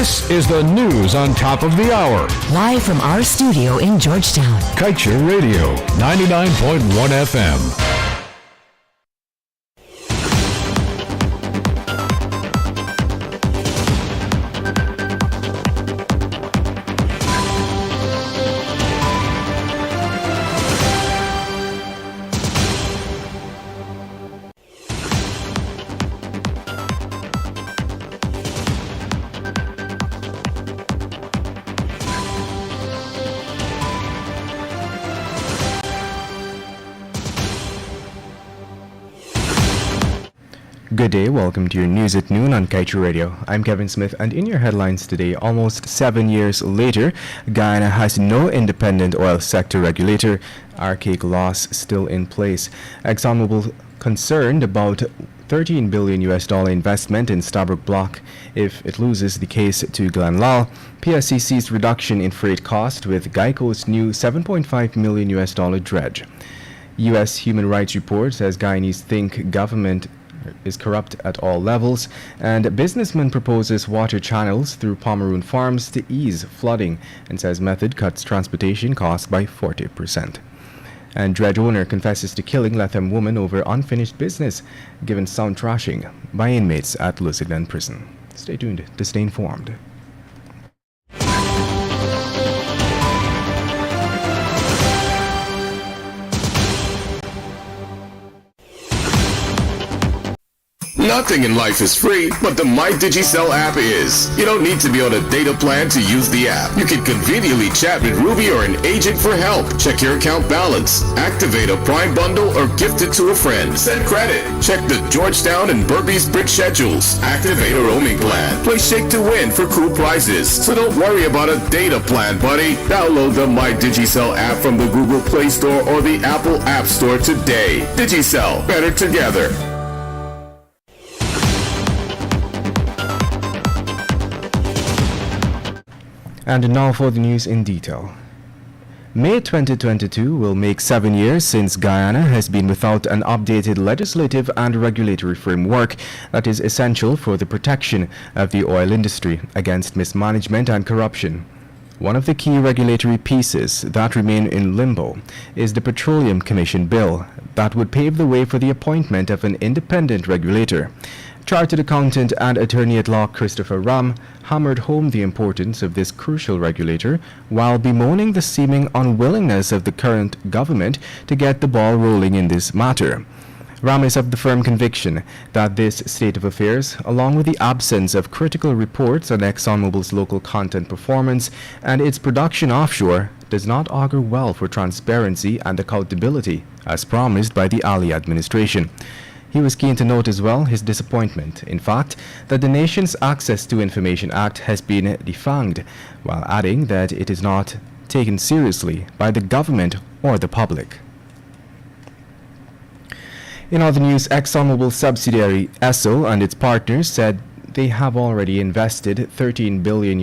This is the news on top of the hour. Live from our studio in Georgetown. Kaieteur Radio, 99.1 FM. Good day, welcome to your news at noon on Kaieteur Radio. I'm Kevin Smith, and in your headlines today, almost 7 years later, Guyana has no independent oil sector regulator, archaic laws still in place. ExxonMobil concerned about $13 billion investment in Stabroek Block if it loses the case to Glenlal. PSCC's reduction in freight cost with Geico's new $7.5 million dredge. U.S. Human Rights Report says Guyanese think government is corrupt at all levels, and businessman proposes water channels through Pomeroon farms to ease flooding and says method cuts transportation costs by 40%. And dredge owner confesses to killing Lethem woman over unfinished business, given sound thrashing by inmates at Lusignan prison. Stay tuned to stay informed. Nothing in life is free, but the MyDigiCell app is. You don't need to be on a data plan to use the app. You can conveniently chat with Ruby or an agent for help. Check your account balance, activate a Prime bundle, or gift it to a friend. Send credit. Check the Georgetown and Burpee's brick schedules. Activate a roaming plan. Play Shake to Win for cool prizes. So don't worry about a data plan, buddy. Download the MyDigiCell app from the Google Play Store or the Apple App Store today. Digicel, better together. And now for the news in detail. May 2022 will make 7 years since Guyana has been without an updated legislative and regulatory framework that is essential for the protection of the oil industry against mismanagement and corruption. One of the key regulatory pieces that remain in limbo is the Petroleum Commission Bill that would pave the way for the appointment of an independent regulator. Chartered accountant and attorney-at-law Christopher Ram hammered home the importance of this crucial regulator while bemoaning the seeming unwillingness of the current government to get the ball rolling in this matter. Ram is of the firm conviction that this state of affairs, along with the absence of critical reports on ExxonMobil's local content performance and its production offshore, does not augur well for transparency and accountability, as promised by the Ali administration. He was keen to note as well his disappointment, in fact, that the nation's Access to Information Act has been defanged, while adding that it is not taken seriously by the government or the public. In other news, ExxonMobil subsidiary Esso and its partners said they have already invested $13 billion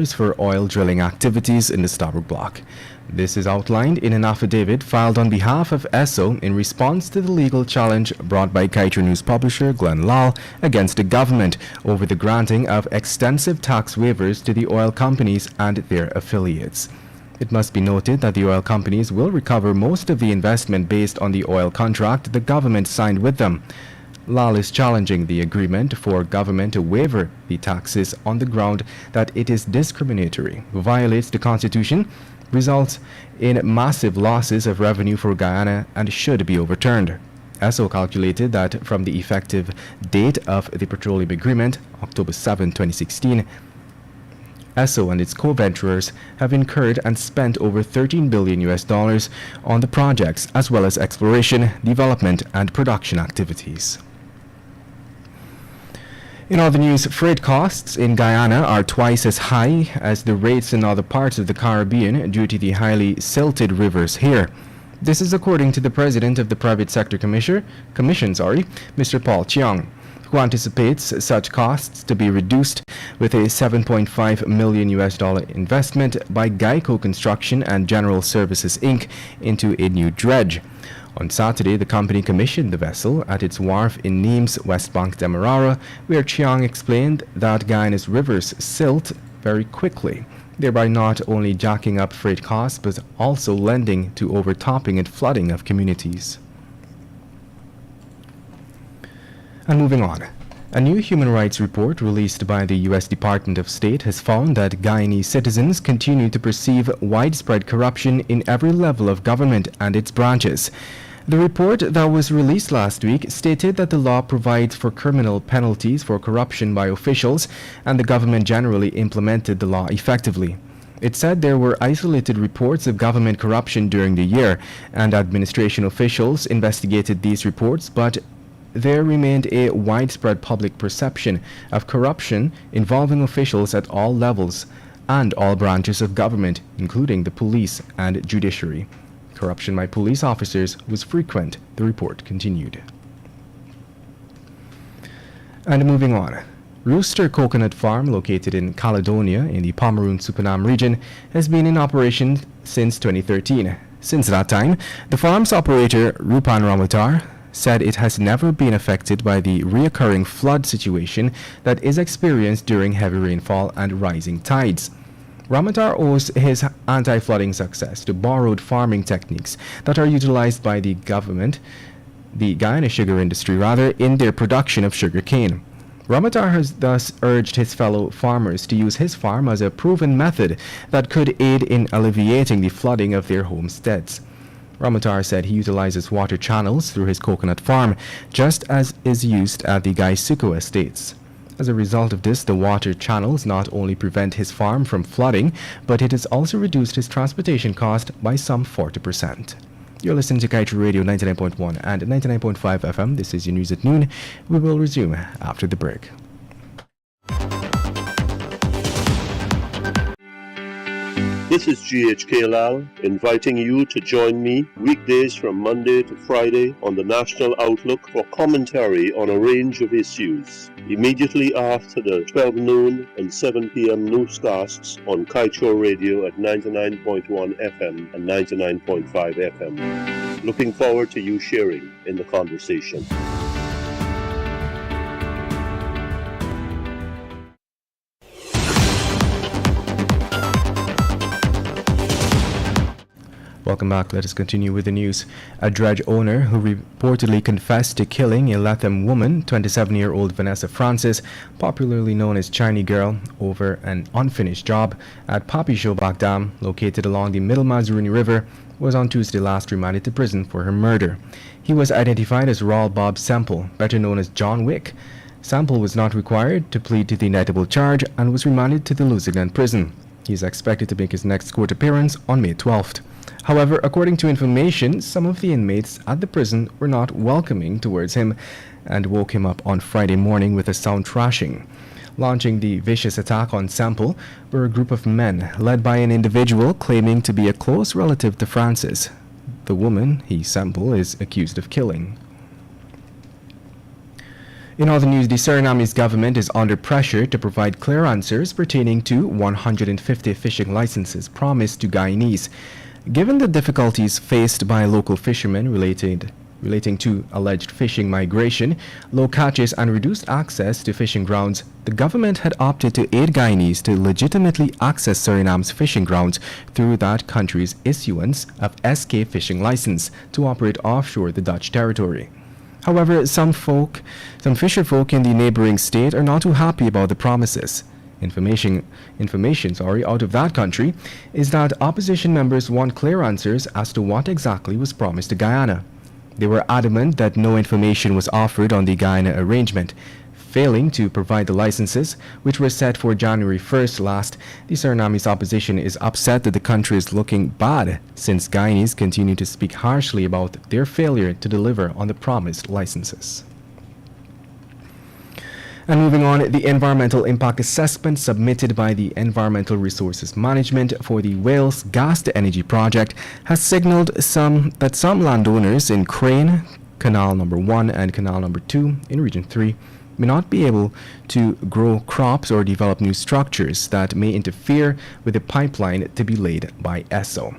for oil drilling activities in the Stabroek Block. This is outlined in an affidavit filed on behalf of Esso in response to the legal challenge brought by Kaieteur News publisher Glenn Lal against the government over the granting of extensive tax waivers to the oil companies and their affiliates. It must be noted that the oil companies will recover most of the investment based on the oil contract the government signed with them. Lal is challenging the agreement for government to waiver the taxes on the ground that it is discriminatory, violates the Constitution, results in massive losses of revenue for Guyana, and should be overturned. Esso calculated that from the effective date of the petroleum agreement, October 7, 2016, Esso and its co-venturers have incurred and spent over $13 billion on the projects, as well as exploration, development, and production activities. In other news, freight costs in Guyana are twice as high as the rates in other parts of the Caribbean due to the highly silted rivers here. This is according to the president of the Private Sector Commission, Mr. Paul Chiang, who anticipates such costs to be reduced with a $7.5 million investment by Geico Construction and General Services Inc. into a new dredge. On Saturday, the company commissioned the vessel at its wharf in Nimes, West Bank Demerara, where Chiang explained that Guyana's rivers silt very quickly, thereby not only jacking up freight costs but also lending to overtopping and flooding of communities. And moving on. A new human rights report released by the U.S. Department of State has found that Guyanese citizens continue to perceive widespread corruption in every level of government and its branches. The report that was released last week stated that the law provides for criminal penalties for corruption by officials, and the government generally implemented the law effectively. It said there were isolated reports of government corruption during the year, and administration officials investigated these reports, but there remained a widespread public perception of corruption involving officials at all levels and all branches of government, including the police and judiciary. Corruption by police officers was frequent, the report continued. And moving on. Rooster Coconut Farm, located in Caledonia in the Pomeroon-Supinam region, has been in operation since 2013. Since that time, the farm's operator, Rupan Ramatar, said it has never been affected by the reoccurring flood situation that is experienced during heavy rainfall and rising tides. Ramatar owes his anti-flooding success to borrowed farming techniques that are utilized by the government, the Guyana sugar industry rather, in their production of sugar cane. Ramatar has thus urged his fellow farmers to use his farm as a proven method that could aid in alleviating the flooding of their homesteads. Ramatar said he utilizes water channels through his coconut farm, just as is used at the Gaisuko estates. As a result of this, the water channels not only prevent his farm from flooding, but it has also reduced his transportation cost by some 40%. You're listening to Kaieteur Radio 99.1 and 99.5 FM. This is your news at noon. We will resume after the break. This is GHK Lal inviting you to join me weekdays from Monday to Friday on the National Outlook for commentary on a range of issues, immediately after the 12 noon and 7 p.m. newscasts on Kaieteur Radio at 99.1 FM and 99.5 FM. Looking forward to you sharing in the conversation. Welcome back. Let us continue with the news. A dredge owner who reportedly confessed to killing a Latham woman, 27-year-old Vanessa Francis, popularly known as Chinese Girl, over an unfinished job at Papi Shobak Dam, located along the Middle Mazaruni River, was on Tuesday last remanded to prison for her murder. He was identified as Raul Bob Semple, better known as John Wick. Semple was not required to plead to the indictable charge and was remanded to the Lusignan prison. He is expected to make his next court appearance on May 12th. However, according to information, some of the inmates at the prison were not welcoming towards him and woke him up on Friday morning with a sound thrashing. Launching the vicious attack on Semple were a group of men led by an individual claiming to be a close relative to Francis. The woman he, Semple, is accused of killing. In other news, the Surinamese government is under pressure to provide clear answers pertaining to 150 fishing licenses promised to Guyanese. Given the difficulties faced by local fishermen relating to alleged fishing migration, low catches and reduced access to fishing grounds, the government had opted to aid Guyanese to legitimately access Suriname's fishing grounds through that country's issuance of SK fishing license to operate offshore the Dutch territory. However, some fisher folk in the neighboring state are not too happy about the promises. Information out of that country is that opposition members want clear answers as to what exactly was promised to Guyana. They were adamant that no information was offered on the Guyana arrangement. Failing to provide the licenses, which were set for January 1st last, the Surinamese opposition is upset that the country is looking bad since Guyanese continue to speak harshly about their failure to deliver on the promised licenses. And moving on, the environmental impact assessment submitted by the Environmental Resources Management for the Wales Gas-to-Energy project has signaled that some landowners in Crane, Canal Number 1 and Canal Number 2 in Region 3 may not be able to grow crops or develop new structures that may interfere with the pipeline to be laid by ESSO.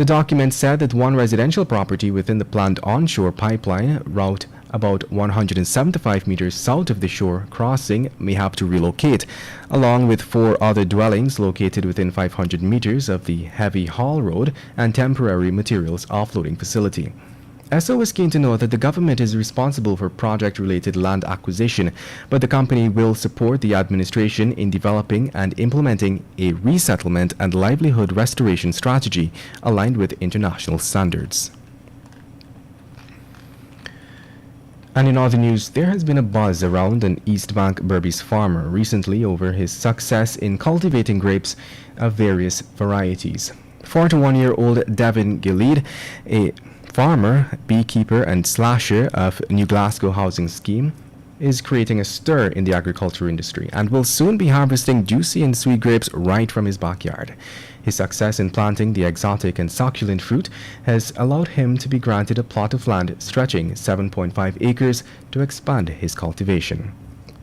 The document said that one residential property within the planned onshore pipeline route about 175 meters south of the shore crossing may have to relocate, along with 4 other dwellings located within 500 meters of the heavy haul road and temporary materials offloading facility. ESSO was keen to note that the government is responsible for project-related land acquisition, but the company will support the administration in developing and implementing a resettlement and livelihood restoration strategy aligned with international standards. And in other news, there has been a buzz around an East Bank Berbice farmer recently over his success in cultivating grapes of various varieties. 41-year-old Devin Gilead, a farmer, beekeeper and slasher of New Glasgow housing scheme, is creating a stir in the agriculture industry and will soon be harvesting juicy and sweet grapes right from his backyard. His success in planting the exotic and succulent fruit has allowed him to be granted a plot of land stretching 7.5 acres to expand his cultivation.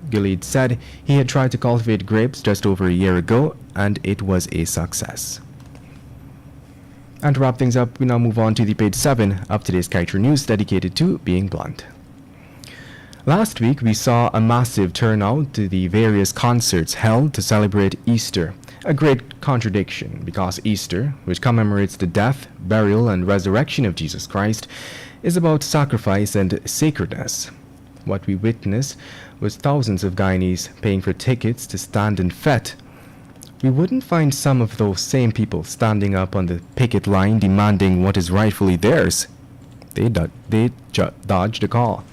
Gilead said he had tried to cultivate grapes just over a year ago and it was a success. And to wrap things up, we now move on to the page 7 of today's Kaieteur News, dedicated to being blunt. Last week, we saw a massive turnout to the various concerts held to celebrate Easter. A great contradiction, because Easter, which commemorates the death, burial, and resurrection of Jesus Christ, is about sacrifice and sacredness. What we witnessed was thousands of Guyanese paying for tickets to stand and fete. We wouldn't find some of those same people standing up on the picket line demanding what is rightfully theirs. They dodged the call.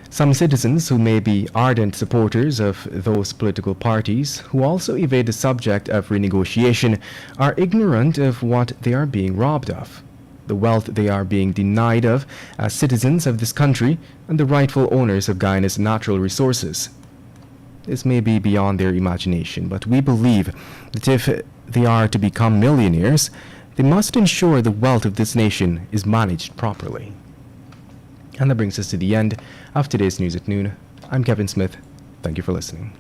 Some citizens who may be ardent supporters of those political parties, who also evade the subject of renegotiation, are ignorant of what they are being robbed of, the wealth they are being denied of as citizens of this country and the rightful owners of Guyana's natural resources. This may be beyond their imagination, but we believe that if they are to become millionaires, they must ensure the wealth of this nation is managed properly. And that brings us to the end of today's News at Noon. I'm Kevin Smith. Thank you for listening.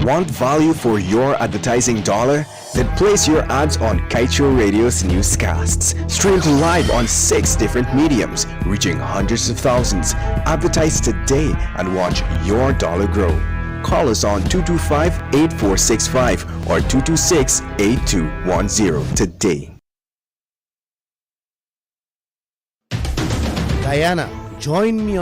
Want value for your advertising dollar? Then place your ads on Kaieteur Radio's newscasts. Streamed live on 6 different mediums, reaching hundreds of thousands. Advertise today and watch your dollar grow. Call us on 225-8465 or 226-8210 today. Guyana, join me on